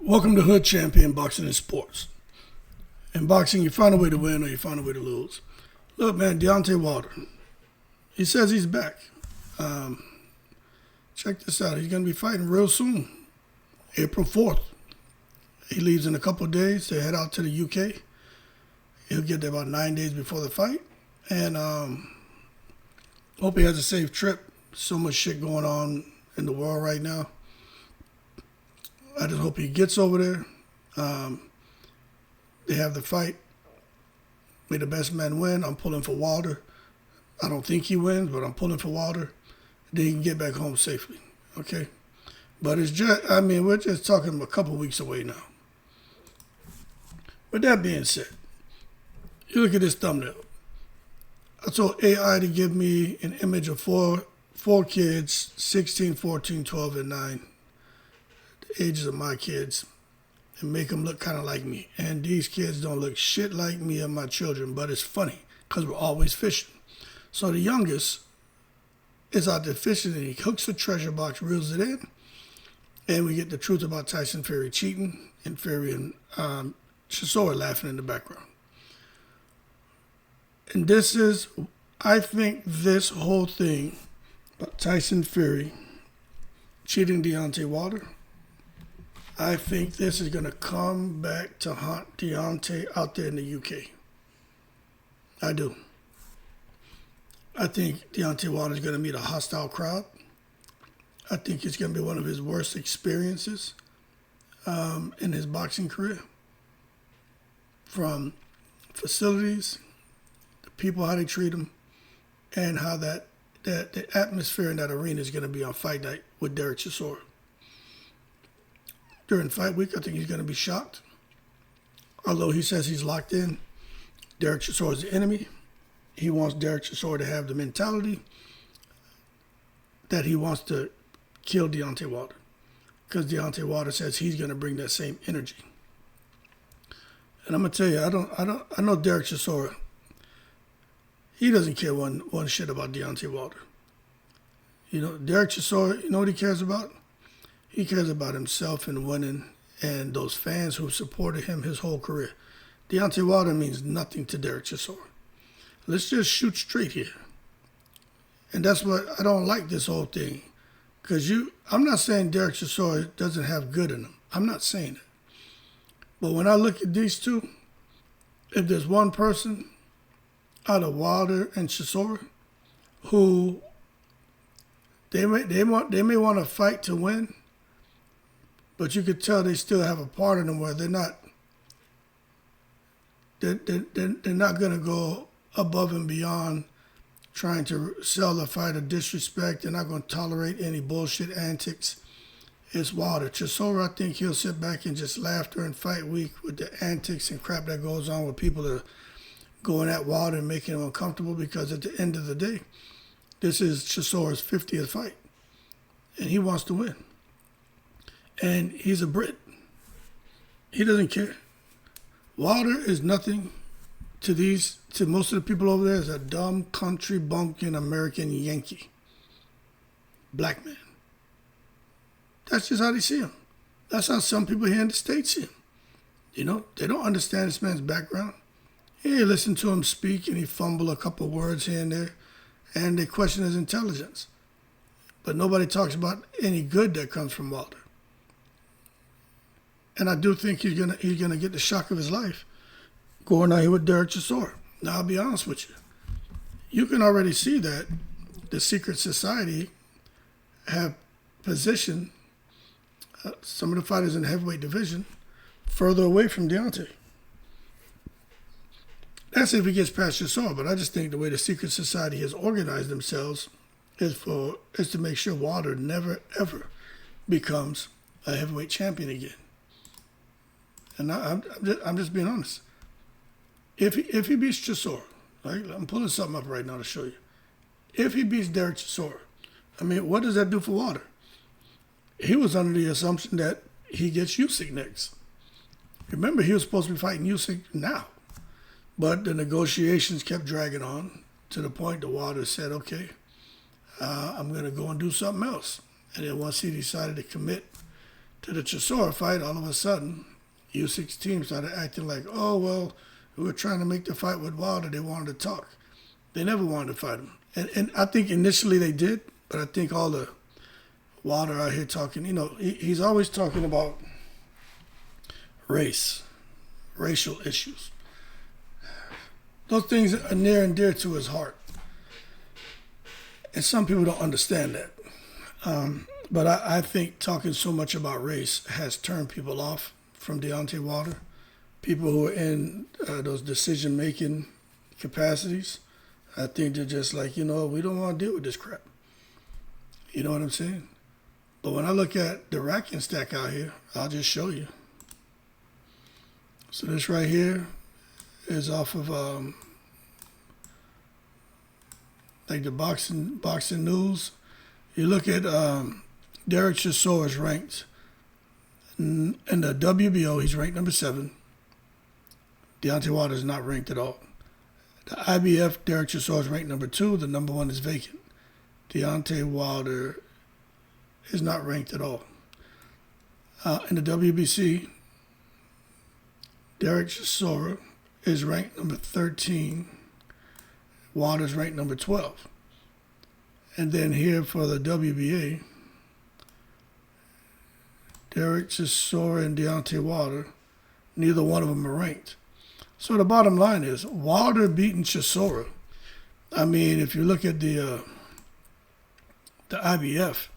Welcome to Hood Champion Boxing and Sports. In boxing, you find a way to win or you find a way to lose. Look, man, Deontay Wilder, he says he's back. Check this out. He's going to be fighting real soon, April 4th. He leaves in a couple of days to head out to the UK. He'll get there about 9 days before the fight. And hope he has a safe trip. So much shit going on in the world right now. I just hope he gets over there. They have the fight. May the best man win. I'm pulling for Wilder. I don't think he wins, but I'm pulling for Wilder. Then he can get back home safely. Okay? But it's just, we're just talking a couple weeks away now. With that being said, you look at this thumbnail. I told AI to give me an image of four kids, 16, 14, 12, and 9. Ages of my kids, and make them look kind of like me. And these kids don't look shit like me and my children, but it's funny because we're always fishing. So the youngest is out there fishing, and he hooks the treasure box, reels it in, and we get the truth about Tyson Fury cheating, and Fury and Chisora laughing in the background. And this is, I think this whole thing about Tyson Fury cheating Deontay Wilder, I think this is going to come back to haunt Deontay out there in the UK. I do. I think Deontay Wilder is going to meet a hostile crowd. I think it's going to be one of his worst experiences in his boxing career. From facilities, the people, how they treat him, and how the atmosphere in that arena is going to be on fight night with Derek Chisora. During fight week, I think he's going to be shocked. Although he says he's locked in, Derek Chisora is the enemy. He wants Derek Chisora to have the mentality that he wants to kill Deontay Wilder, because Deontay Wilder says he's going to bring that same energy. And I'm going to tell you, I know Derek Chisora. He doesn't care one shit about Deontay Wilder. You know, Derek Chisora, you know what he cares about? He cares about himself and winning and those fans who supported him his whole career. Deontay Wilder means nothing to Derek Chisora. Let's just shoot straight here. And that's what I don't like this whole thing. Because I'm not saying Derek Chisora doesn't have good in him. I'm not saying it. But when I look at these two, if there's one person out of Wilder and Chisora who they may want to fight to win, but you could tell they still have a part of them where they're not going to go above and beyond trying to sell the fight or disrespect. They're not going to tolerate any bullshit antics. It's Wilder. Chisora, I think he'll sit back and just laugh during fight week with the antics and crap that goes on with people that are going at Wilder and making him uncomfortable, because at the end of the day, this is Chisora's 50th fight, and he wants to win. And he's a Brit. He doesn't care. Wilder is nothing to most of the people over there. Is a dumb country bumpkin American Yankee. Black man. That's just how they see him. That's how some people here in the States see him. You know, they don't understand this man's background. Yeah, you listen to him speak and he fumble a couple words here and there, and they question his intelligence. But nobody talks about any good that comes from Wilder. And I do think he's gonna get the shock of his life going out here with Derek Chisora. Now, I'll be honest with you. You can already see that the secret society have positioned some of the fighters in the heavyweight division further away from Deontay. That's if he gets past Chisora, but I just think the way the secret society has organized themselves is to make sure Wilder never, ever becomes a heavyweight champion again. And I'm just being honest. If he beats Chisora, right? I'm pulling something up right now to show you. If he beats Derek Chisora, what does that do for Wilder? He was under the assumption that he gets Usyk next. Remember, he was supposed to be fighting Usyk now. But the negotiations kept dragging on to the point that Wilder said, okay, I'm going to go and do something else. And then once he decided to commit to the Chisora fight, all of a sudden, U6 team started acting like, oh, well, we were trying to make the fight with Wilder. They wanted to talk. They never wanted to fight him. And I think initially they did, but I think all the Wilder out here talking, he's always talking about racial issues. Those things are near and dear to his heart. And some people don't understand that. But I think talking so much about race has turned people off from Deontay Wilder. People who are in those decision-making capacities, I think they're just like, we don't want to deal with this crap. You know what I'm saying? But when I look at the racking stack out here, I'll just show you. So this right here is off of like the boxing news. You look at Derek Chisora's ranked in the WBO. He's ranked number 7. Deontay Wilder is not ranked at all. The IBF, Derek Chisora is ranked number 2. The number 1 is vacant. Deontay Wilder is not ranked at all. In the WBC, Derek Chisora is ranked number 13. Wilder's ranked number 12. And then here for the WBA, Derek Chisora and Deontay Wilder, neither one of them are ranked. So the bottom line is Wilder beating Chisora. I mean, if you look at the IBF,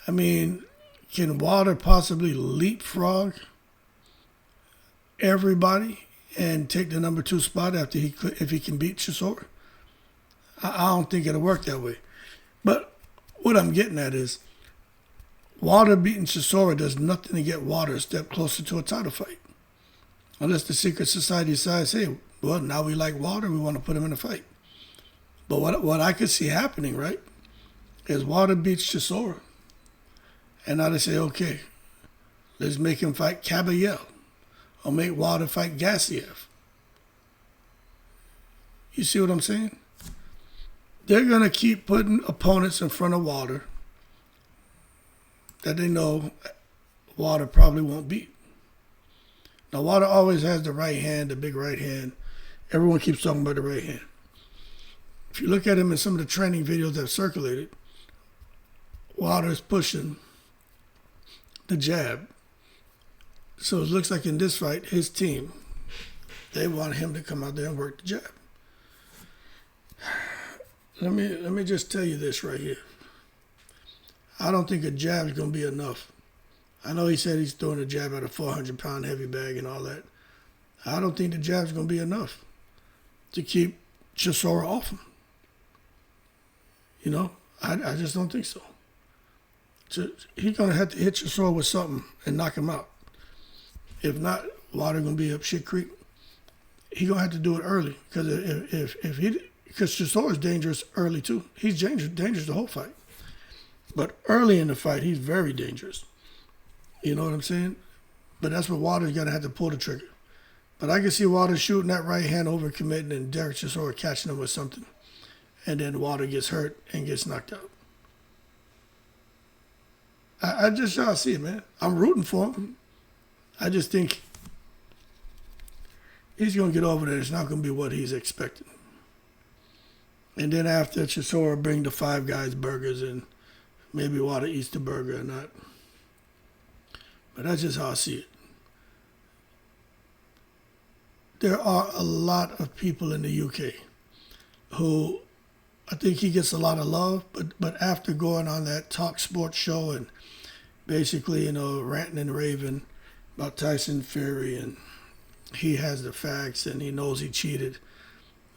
I mean, can Wilder possibly leapfrog everybody and take the number 2 spot if he can beat Chisora? I don't think it'll work that way. But what I'm getting at is Wilder beating Chisora does nothing to get Wilder a step closer to a title fight. Unless the secret society decides, hey, well, now we like Wilder, we want to put him in a fight. But what I could see happening, right, is Wilder beats Chisora. And now they say, okay, let's make him fight Caballel. Or make Wilder fight Gassiev. You see what I'm saying? They're going to keep putting opponents in front of Wilder that they know Wilder probably won't beat. Now, Wilder always has the right hand, the big right hand. Everyone keeps talking about the right hand. If you look at him in some of the training videos that have circulated, Wilder is pushing the jab. So it looks like in this fight, his team, they want him to come out there and work the jab. Let me just tell you this right here. I don't think a jab is going to be enough. I know he said he's throwing a jab at a 400-pound heavy bag and all that. I don't think the jab is going to be enough to keep Chisora off him. I just don't think so. He's going to have to hit Chisora with something and knock him out. If not, Wilder going to be up shit creek. He's going to have to do it early because because Chisora is dangerous early too. He's dangerous the whole fight. But early in the fight, he's very dangerous. You know what I'm saying? But that's what Wilder's going to have to pull the trigger. But I can see Wilder shooting that right hand over committing and Derek Chisora catching him with something. And then Wilder gets hurt and gets knocked out. I just y'all see it, man. I'm rooting for him. I just think he's going to get over there. It's not going to be what he's expecting. And then after Chisora bring the Five Guys burgers and maybe Wilder eats the burger or not. But that's just how I see it. There are a lot of people in the UK who I think he gets a lot of love, but after going on that Talk Sports show and basically, ranting and raving about Tyson Fury and he has the facts and he knows he cheated.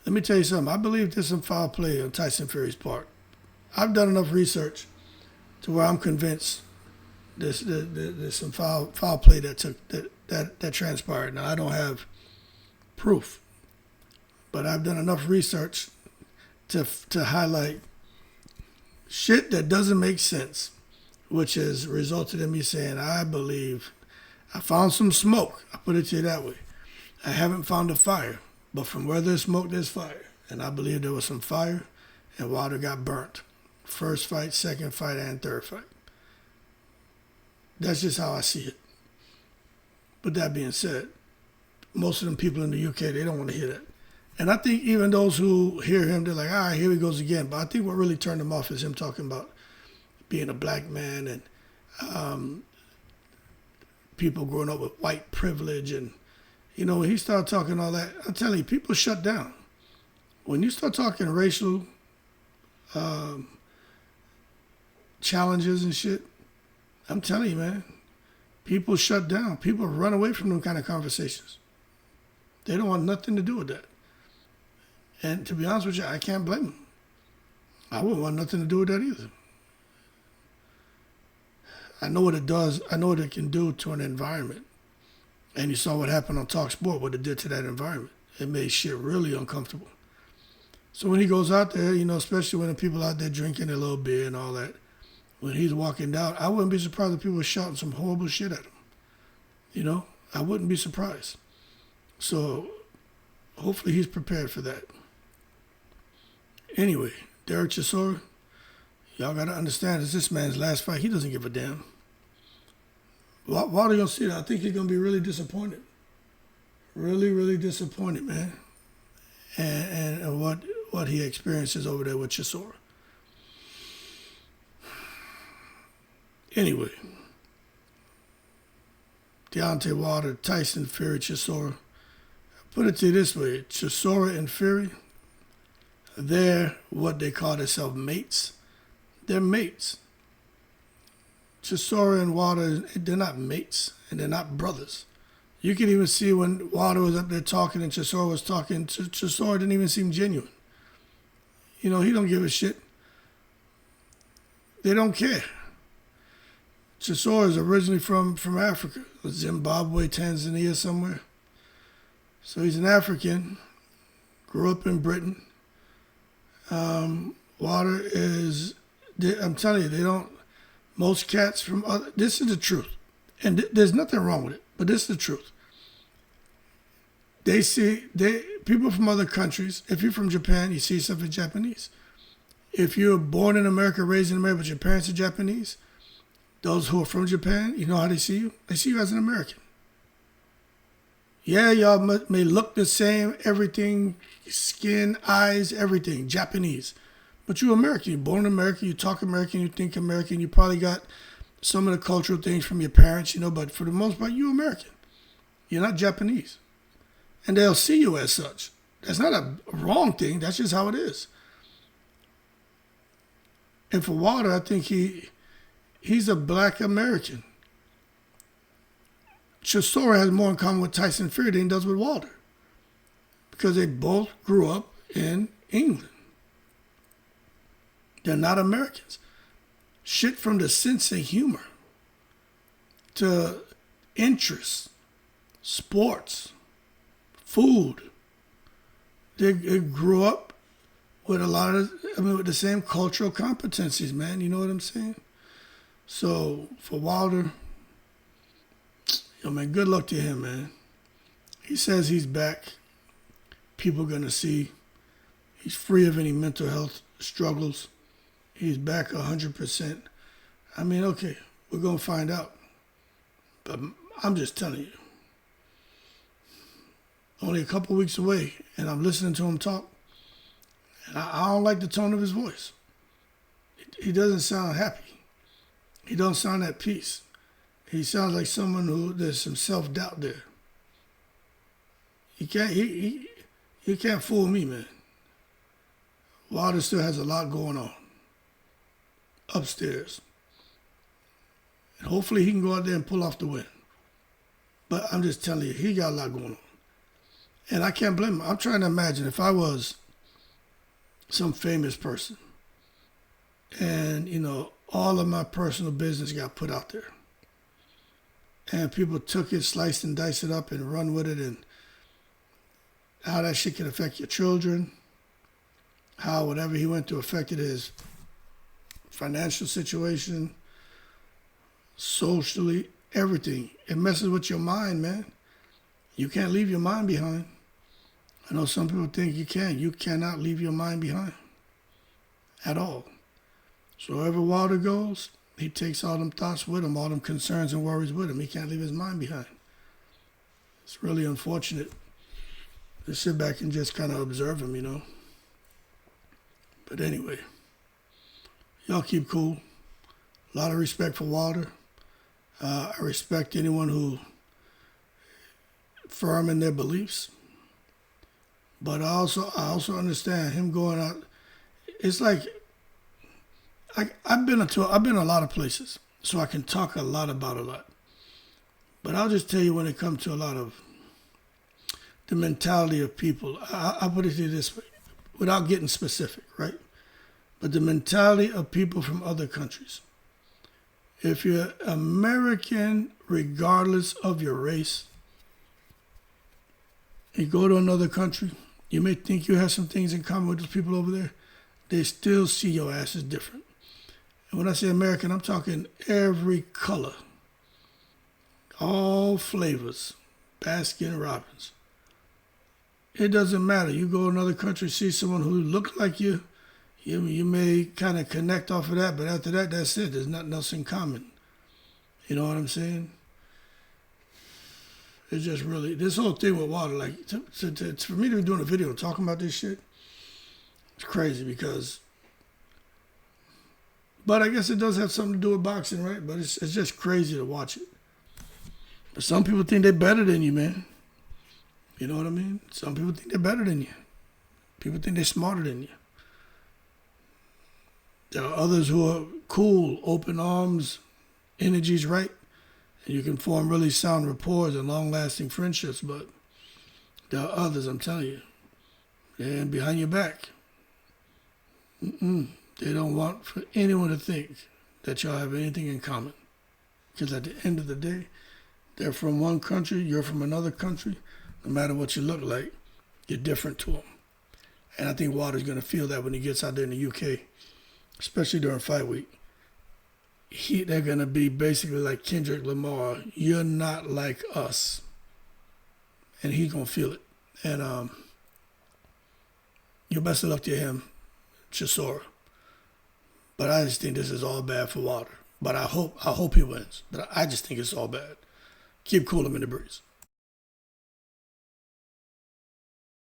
Let me tell you something. I believe there's some foul play on Tyson Fury's part. I've done enough research to where I'm convinced there's some foul play that transpired. Now, I don't have proof, but I've done enough research to highlight shit that doesn't make sense, which has resulted in me saying, I believe I found some smoke. I put it to you that way. I haven't found a fire, but from where there's smoke, there's fire. And I believe there was some fire and Wilder got burnt. First fight, second fight, and third fight. That's just how I see it. But that being said, most of them people in the UK, they don't want to hear that. And I think even those who hear him, they're like, all right, here he goes again. But I think what really turned him off is him talking about being a black man and people growing up with white privilege. And, when he started talking all that, I'm telling you, people shut down. When you start talking racial challenges and shit, I'm telling you, man, people shut down. People run away from them kind of conversations. They don't want nothing to do with that. And to be honest with you, I can't blame them. I wouldn't want nothing to do with that either. I know what it does. I know what it can do to an environment. And you saw what happened on Talk Sport, what it did to that environment. It made shit really uncomfortable. So when he goes out there, especially when the people out there drinking a little beer and all that, when he's walking down, I wouldn't be surprised if people were shouting some horrible shit at him. I wouldn't be surprised. So hopefully he's prepared for that. Anyway, Derek Chisora, y'all got to understand, it's this man's last fight. He doesn't give a damn. Wilder going to see that. I think he's going to be really disappointed. Really, really disappointed, man. And what he experiences over there with Chisora. Anyway, Deontay Wilder, Tyson Fury, Chisora. Put it to you this way, Chisora and Fury, they're what they call themselves mates. They're mates. Chisora and Wilder, they're not mates, and they're not brothers. You can even see when Wilder was up there talking and Chisora was talking, Chisora didn't even seem genuine. He don't give a shit. They don't care. Chisora is originally from Africa, Zimbabwe, Tanzania, somewhere. So he's an African, grew up in Britain. Wilder is, I'm telling you, most cats from this is the truth. And there's nothing wrong with it, but this is the truth. People from other countries, if you're from Japan, you see yourself as Japanese. If you're born in America, raised in America, but your parents are Japanese, those who are from Japan, you know how they see you? They see you as an American. Yeah, y'all may look the same, everything, skin, eyes, everything, Japanese. But you're American. You're born in America, you talk American, you think American, you probably got some of the cultural things from your parents, but for the most part, you're American. You're not Japanese. And they'll see you as such. That's not a wrong thing, that's just how it is. And for Wilder, I think he's a black American. Chisora has more in common with Tyson Fury than he does with Wilder. Because they both grew up in England. They're not Americans. Shit from the sense of humor to interests, sports, food. They grew up with with the same cultural competencies, man. You know what I'm saying? So for Wilder, man, good luck to him, man. He says he's back. People are going to see. He's free of any mental health struggles. He's back 100%. Okay, we're going to find out. But I'm just telling you. Only a couple weeks away, and I'm listening to him talk. And I don't like the tone of his voice. He doesn't sound happy. He don't sound at peace. He sounds like someone who there's some self-doubt there. He can't fool me, man. Wilder still has a lot going on upstairs. And hopefully he can go out there and pull off the win. But I'm just telling you, he got a lot going on. And I can't blame him. I'm trying to imagine if I was some famous person and, all of my personal business got put out there. And people took it, sliced and diced it up and run with it, and how that shit can affect your children, how whatever he went through affected his financial situation, socially, everything. It messes with your mind, man. You can't leave your mind behind. I know some people think you can. You cannot leave your mind behind at all. So wherever Wilder goes, he takes all them thoughts with him, all them concerns and worries with him. He can't leave his mind behind. It's really unfortunate to sit back and just kind of observe him, you know. But anyway, y'all keep cool. A lot of respect for Walter. I respect anyone who firm in their beliefs. But I also understand him going out. It's like I've been a lot of places, so I can talk a lot about a lot. But I'll just tell you when it comes to a lot of the mentality of people, I'll put it to you this way, without getting specific, right? But the mentality of people from other countries. If you're American, regardless of your race, you go to another country, you may think you have some things in common with those people over there. They still see your ass as different. And when I say American, I'm talking every color, all flavors, Baskin Robbins. It doesn't matter. You go to another country, see someone who looks like you may kind of connect off of that, but after that, that's it. There's nothing else in common. You know what I'm saying? It's just really, this whole thing with water, like, for me to be doing a video talking about this shit, it's crazy because, but I guess it does have something to do with boxing, right? But it's just crazy to watch it. But some people think they're better than you, man. You know what I mean? Some people think they're better than you. People think they're smarter than you. There are others who are cool, open arms, energy's right, and you can form really sound rapport and long-lasting friendships, but there are others, I'm telling you, they're behind your back. They don't want for anyone to think that y'all have anything in common. Because at the end of the day, they're from one country, you're from another country. No matter what you look like, you're different to them. And I think Walter's going to feel that when he gets out there in the UK, especially during fight week. They're going to be basically like Kendrick Lamar. You're not like us. And he's going to feel it. And your best of luck to him, Chisora. But I just think this is all bad for Walter. But I hope he wins. But I just think it's all bad. Keep cool him in the breeze.